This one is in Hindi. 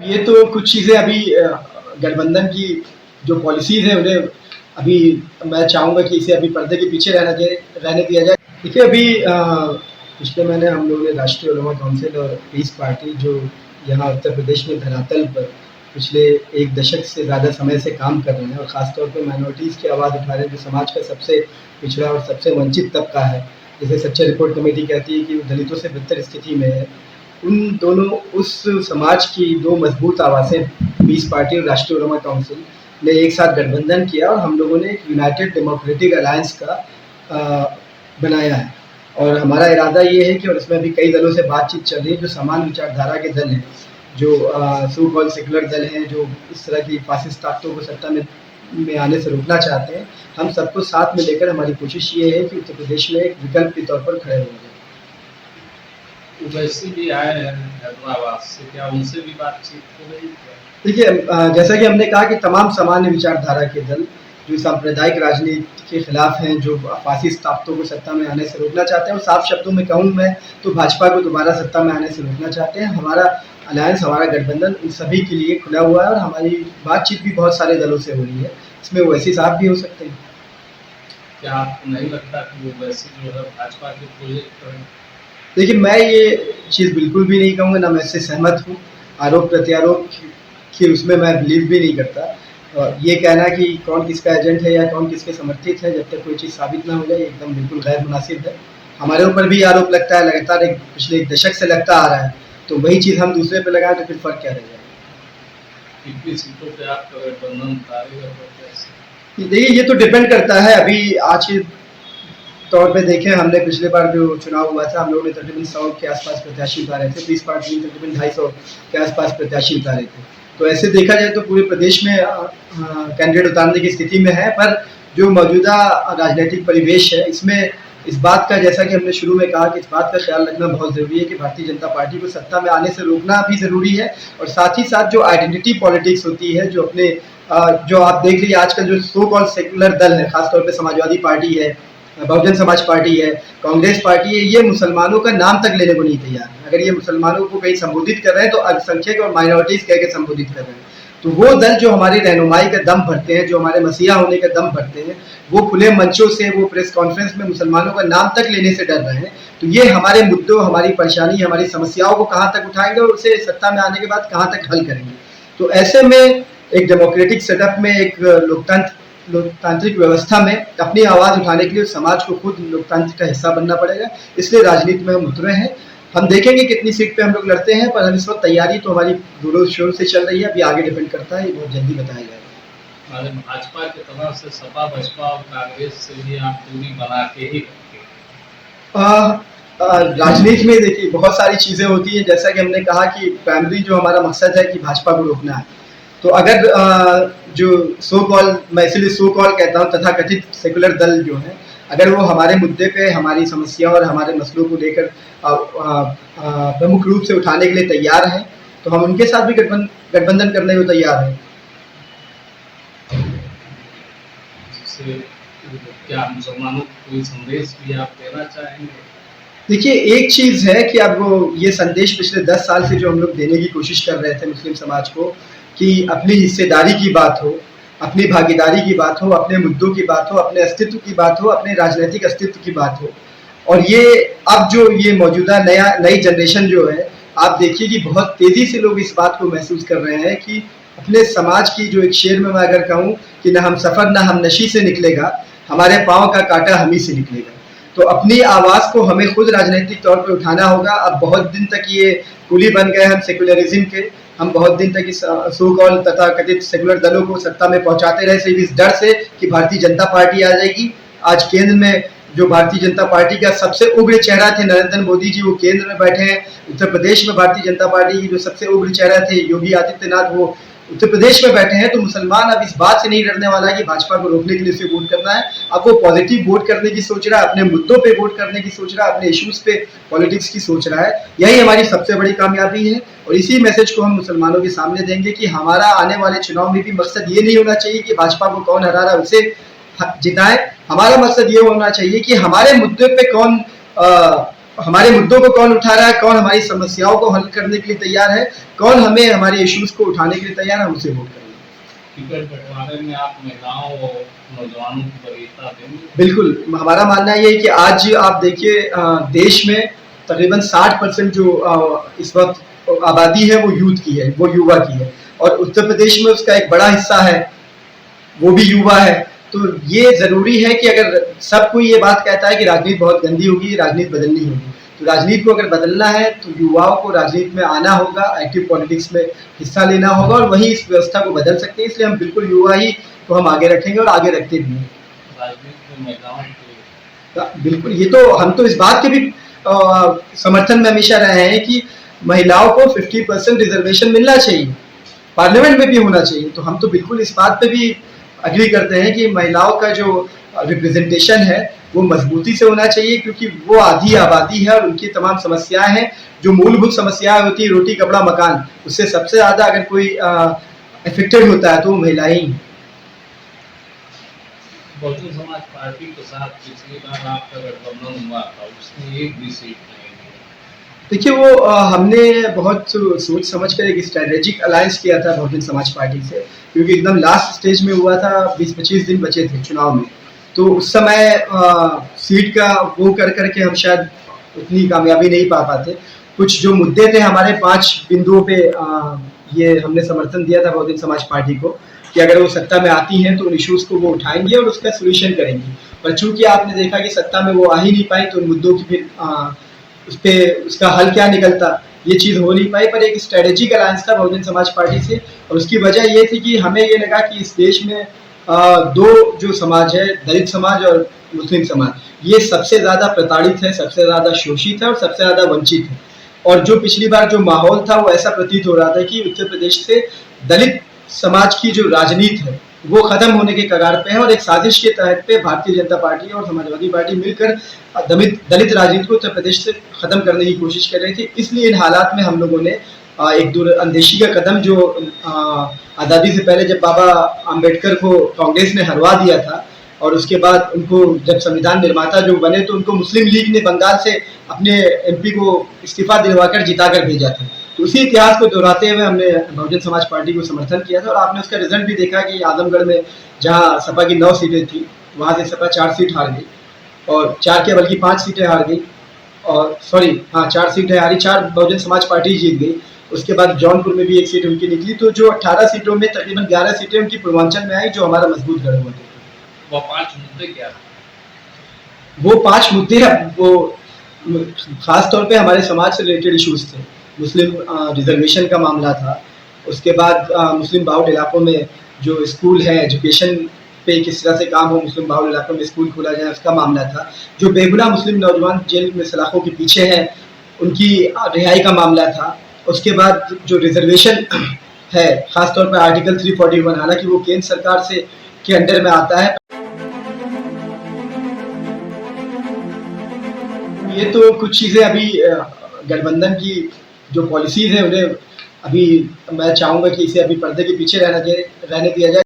ये तो कुछ चीज़ें अभी गठबंधन की जो पॉलिसीज़ हैं उन्हें अभी मैं चाहूँगा कि इसे अभी पर्दे के पीछे रहने दिया जाए। देखिए अभी पिछले महीने हम लोगों ने राष्ट्रीय उलमा काउंसिल और पीस पार्टी जो यहाँ उत्तर प्रदेश में धरातल पर पिछले 1 दशक से ज़्यादा समय से काम कर रहे हैं और ख़ास तौर पे माइनॉरिटीज़ की आवाज़ उठा रहे हैं, जो समाज का सबसे पिछड़ा और सबसे वंचित तबका है। जैसे सच्चा रिपोर्ट कमेटी कहती है कि वो दलितों से बेहतर स्थिति में है। उन दोनों उस समाज की 2 मजबूत आवाज़ें पीस पार्टी और राष्ट्रीय उलमा काउंसिल ने एक साथ गठबंधन किया और हम लोगों ने एक यूनाइटेड डेमोक्रेटिक अलायंस का बनाया है। और हमारा इरादा ये है कि और इसमें अभी कई दलों से बातचीत चल रही है, जो समान विचारधारा के दल हैं, जो सो कॉल्ड सेकुलर दल हैं, जो इस तरह की फासिस्ट ताकतों को सत्ता में आने से रोकना चाहते हैं। हम सबको साथ में लेकर हमारी कोशिश ये है कि उत्तर प्रदेश में एक विकल्प के तौर पर खड़े हो जाए। वैसे भी आए हैं हैदराबाद से, क्या उनसे भी बातचीत हो रही है? देखिए जैसा कि हमने कहा कि तमाम सामान्य विचारधारा के दल जो सांप्रदायिक राजनीति के खिलाफ हैं, जो फासिस्ट ताकतों को सत्ता में आने से रोकना चाहते हैं, और साफ शब्दों में कहूँ मैं तो भाजपा को दोबारा सत्ता में आने से रोकना चाहते हैं। हमारा अलायंस, हमारा गठबंधन उन सभी के लिए खुला हुआ है और हमारी बातचीत भी बहुत सारे दलों से हो रही है। इसमें ओवैसी साहब भी हो सकते हैं। क्या आपको नहीं लगता कि ओवैसी जो है भाजपा के प्रोजेक्ट करें? देखिए मैं ये चीज़ बिल्कुल भी नहीं कहूँगा, ना मैं इससे सहमत हूँ। आरोप प्रत्यारोप कि उसमें मैं बिलीव भी नहीं करता। ये कहना कि कौन किसका एजेंट है या कौन किसके समर्थित है, जब तक कोई चीज़ साबित ना हो जाए, एकदम बिल्कुल गैर मुनासिब है। हमारे ऊपर भी आरोप लगता है, लगातार पिछले 1 दशक से लगता आ रहा है, तो वही चीज़ हम दूसरे पे लगाएं तो फिर फ़र्क क्या रह जाएगा? कितनी सीटों पे आपका गठबंधन उतारेगा? देखिए ये तो डिपेंड करता है। अभी आज के तौर पे देखें, हमने पिछले बार जो चुनाव हुआ था, हम लोगों ने तकरीबन 100 के आसपास प्रत्याशी उतारे थे। पीस पार्टी ने तकरीबन 250 के आसपास प्रत्याशी उतारे थे। तो ऐसे देखा जाए तो पूरे प्रदेश में कैंडिडेट उतारने की स्थिति में है, पर जो मौजूदा राजनीतिक परिवेश है, इसमें इस बात का, जैसा कि हमने शुरू में कहा, कि इस बात का ख्याल रखना बहुत ज़रूरी है कि भारतीय जनता पार्टी को सत्ता में आने से रोकना भी ज़रूरी है, और साथ ही साथ जो आइडेंटिटी पॉलिटिक्स होती है, जो अपने जो आप देख लीजिए आजकल जो सो कॉल्ड सेकुलर दल है, खासतौर पर समाजवादी पार्टी है, बहुजन समाज पार्टी है, कांग्रेस पार्टी है, ये मुसलमानों का नाम तक लेने को नहीं तैयार है। अगर ये मुसलमानों को कहीं संबोधित कर रहे हैं तो अल्पसंख्यक और माइनॉरिटीज कह के संबोधित कर रहे हैं। तो वो दल जो हमारी रहनुमाई का दम भरते हैं, जो हमारे मसीहा होने का दम भरते हैं, वो खुले मंचों से, वो प्रेस कॉन्फ्रेंस में मुसलमानों का नाम तक लेने से डर रहे हैं। तो ये हमारे मुद्दों, हमारी परेशानी, हमारी समस्याओं को कहाँ तक उठाएंगे और उसे सत्ता में आने के बाद कहाँ तक हल करेंगे। तो ऐसे में एक डेमोक्रेटिक सेटअप में, एक लोकतांत्रिक व्यवस्था में अपनी आवाज़ उठाने के लिए समाज को खुद लोकतंत्र का हिस्सा बनना पड़ेगा। इसलिए राजनीति में हम उतरे हैं। हम देखेंगे कितनी सीट पे हम लोग लड़ते हैं, पर हम इस वक्त तैयारी तो हमारी जोरों शोर से चल रही है। अभी आगे डिपेंड करता है, ये बहुत जल्दी बताया जाएगा। हमारे भाजपा की तरफ से सपा, बसपा और कांग्रेस से भी आप दूरी बना के ही राजनीति में देखिए बहुत सारी चीज़ें होती हैं। जैसा कि हमने कहा कि प्राइमरी जो हमारा मकसद है कि भाजपा को रोकना है, तो अगर जो सो कॉल, मैं इसलिए सो कॉल कहता हूँ, तथाकथित सेकुलर दल जो हैं, अगर वो हमारे मुद्दे पे, हमारी समस्या और हमारे मसलों को लेकर प्रमुख रूप से उठाने के लिए तैयार हैं, तो हम उनके साथ भी गठबंधन करने को तैयार हैं। क्या मुसलमानों को कोई संदेश भी आप देना चाहेंगे? देखिए एक चीज़ है कि अब ये संदेश पिछले 10 साल से जो हम लोग देने की कोशिश कर रहे थे मुस्लिम समाज को, कि अपनी हिस्सेदारी की बात हो, अपनी भागीदारी की बात हो, अपने मुद्दों की बात हो, अपने अस्तित्व की बात हो, अपने राजनीतिक अस्तित्व की बात हो। और ये अब जो ये मौजूदा नई जनरेशन जो है, आप देखिए कि बहुत तेज़ी से लोग इस बात को महसूस कर रहे हैं कि अपने समाज की, जो एक शेर में मैं अगर कहूँ कि ना हम सफ़र ना हम नशी से निकलेगा, हमारे पाँव का कांटा हम ही से निकलेगा। तो अपनी आवाज़ को हमें खुद राजनीतिक तौर पर उठाना होगा। अब बहुत दिन तक ये कुली बन गए हम सेकुलरिज्म के। हम बहुत दिन तक इस सो कॉल तथा कथित सेकुलर दलों को सत्ता में पहुंचाते रहे, सिर्फ इस डर से कि भारतीय जनता पार्टी आ जाएगी। आज केंद्र में जो भारतीय जनता पार्टी का सबसे उग्र चेहरा थे नरेंद्र मोदी जी, वो केंद्र में बैठे हैं। उत्तर प्रदेश में भारतीय जनता पार्टी की जो सबसे उग्र चेहरा थे योगी आदित्यनाथ, वो उत्तर प्रदेश में बैठे हैं। तो मुसलमान अब इस बात से नहीं डरने वाला है कि भाजपा को रोकने के लिए उसे वोट करना है। अब वो पॉजिटिव वोट करने की सोच रहा है, अपने मुद्दों पे वोट करने की सोच रहा है, अपने इश्यूज पे पॉलिटिक्स की सोच रहा है। यही हमारी सबसे बड़ी कामयाबी है, और इसी मैसेज को हम मुसलमानों के सामने देंगे कि हमारा आने वाले चुनाव में भी मकसद ये नहीं होना चाहिए कि भाजपा को कौन हरा रहा है उसे जिताएं। हमारा मकसद ये होना चाहिए कि हमारे मुद्दे पे कौन हमारे मुद्दों को कौन उठा रहा है, कौन हमारी समस्याओं को हल करने के लिए तैयार है, कौन हमें हमारे इश्यूज को उठाने के लिए तैयार है, हम उसे वोट करेंगे। टिकट बंटवारे में आप महिलाओं और नौजवानों की वरीयता देंगे? बिल्कुल, हमारा मानना ये है कि आज आप देखिए देश में तकरीबन 60% जो इस वक्त आबादी है वो यूथ की है, वो युवा की है, और उत्तर प्रदेश में उसका एक बड़ा हिस्सा है वो भी युवा है। तो ये ज़रूरी है कि अगर सब कोई ये बात कहता है कि राजनीति बहुत गंदी होगी, राजनीति बदलनी होगी, तो राजनीति को अगर बदलना है तो युवाओं को राजनीति में आना होगा, एक्टिव पॉलिटिक्स में हिस्सा लेना होगा, और वही इस व्यवस्था को बदल सकते हैं। इसलिए हम बिल्कुल युवा ही को हम आगे रखेंगे और आगे रखते भी हैं। राजनीति में महिलाओं को बिल्कुल, ये तो हम तो इस बात के भी समर्थन में हमेशा रहे हैं कि महिलाओं को 50% रिजर्वेशन मिलना चाहिए, पार्लियामेंट में भी होना चाहिए। तो हम तो बिल्कुल इस बात पे भी अग्री करते हैं कि महिलाओं का जो रिप्रेजेंटेशन है वो मजबूती से होना चाहिए, क्योंकि वो आधी आबादी है और उनकी तमाम समस्याएं हैं जो मूलभूत समस्याएं होती है, रोटी कपड़ा मकान, उससे सबसे ज़्यादा अगर कोई अफेक्टेड होता है तो वो महिलाएं ही। बहुजन समाज पार्टी के साथ पिछली बार आपका गठबंधन हुआ था, उसने एक भी सीट नहीं दी। देखिए वो हमने बहुत सोच समझ कर एक स्ट्रेटेजिक अलायंस किया था बहुजन समाज पार्टी से, क्योंकि एकदम लास्ट स्टेज में हुआ था, 20-25 दिन बचे थे चुनाव में। तो उस समय सीट का वो कर करके हम शायद उतनी कामयाबी नहीं पा पाते। कुछ जो मुद्दे थे हमारे 5 बिंदुओं पे ये हमने समर्थन दिया था बहुजन समाज पार्टी को कि अगर वो सत्ता में आती हैं तो उन इश्यूज़ को वो उठाएंगी और उसका सोल्यूशन करेंगी। पर चूंकि आपने देखा कि सत्ता में वो आ ही नहीं पाई, तो उन मुद्दों की फिर उस पे उसका हल क्या निकलता ये चीज़ हो नहीं पाई। पर एक स्ट्रेटेजिक अलायंस था बहुजन समाज पार्टी से, और उसकी वजह ये थी कि हमें ये लगा कि इस देश में दो जो समाज है, दलित समाज और मुस्लिम समाज, ये सबसे ज़्यादा प्रताड़ित है, सबसे ज़्यादा शोषित है और सबसे ज़्यादा वंचित है। और जो पिछली बार जो माहौल था वो ऐसा प्रतीत हो रहा था कि उत्तर प्रदेश से दलित समाज की जो राजनीति है वो खत्म होने के कगार पे है, और एक साजिश के तहत पे भारतीय जनता पार्टी और समाजवादी पार्टी मिलकर दलित राजनीति को उत्तर प्रदेश से खत्म करने की कोशिश कर रही थी। इसलिए इन हालात में हम लोगों ने एक दूरअंदेशी का कदम जो आज़ादी से पहले जब बाबा अम्बेडकर को कांग्रेस ने हरवा दिया था, और उसके बाद उनको जब संविधान निर्माता जो बने तो उनको मुस्लिम लीग ने बंगाल से अपने एमपी को इस्तीफा दिलवाकर जिताकर भेजा था। तो उसी इतिहास को दोहराते हुए हमने बहुजन समाज पार्टी को समर्थन किया था, और आपने उसका रिजल्ट भी देखा कि आजमगढ़ में जहां सपा की 9 सीटें थी वहां से सपा 4 सीट हार गई, और 4 क्या बल्कि 5 सीटें हार गई, और सॉरी हाँ 4 सीटें हारी, 4 बहुजन समाज पार्टी जीत गई। उसके बाद जौनपुर में भी 1 सीट उनकी निकली। तो जो 18 सीटों में तकरीबन 11 सीटें उनकी पूर्वांचल में आई, जो हमारा मजबूत गढ़ हुआ था। वो 5 मुद्दे क्या थे? वो 5 मुद्दे वो खास तौर पे हमारे समाज से रिलेटेड इश्यूज थे। मुस्लिम रिजर्वेशन का मामला था, उसके बाद मुस्लिम बाहुल इलाकों में जो स्कूल है, एजुकेशन पे किस तरह से काम हो, मुस्लिम बाहुल इलाकों में स्कूल खोला जाए उसका मामला था। जो बेगुनाह मुस्लिम नौजवान जेल में सलाखों के पीछे हैं उनकी रिहाई का मामला था। उसके बाद जो रिजर्वेशन है खासतौर पर आर्टिकल 341, हालांकि वो केंद्र सरकार से के अंडर में आता है। ये तो कुछ चीज़ें अभी गठबंधन की जो पॉलिसीज़ हैं उन्हें अभी मैं चाहूँगा कि इसे अभी पर्दे के पीछे रहने दिया जाए।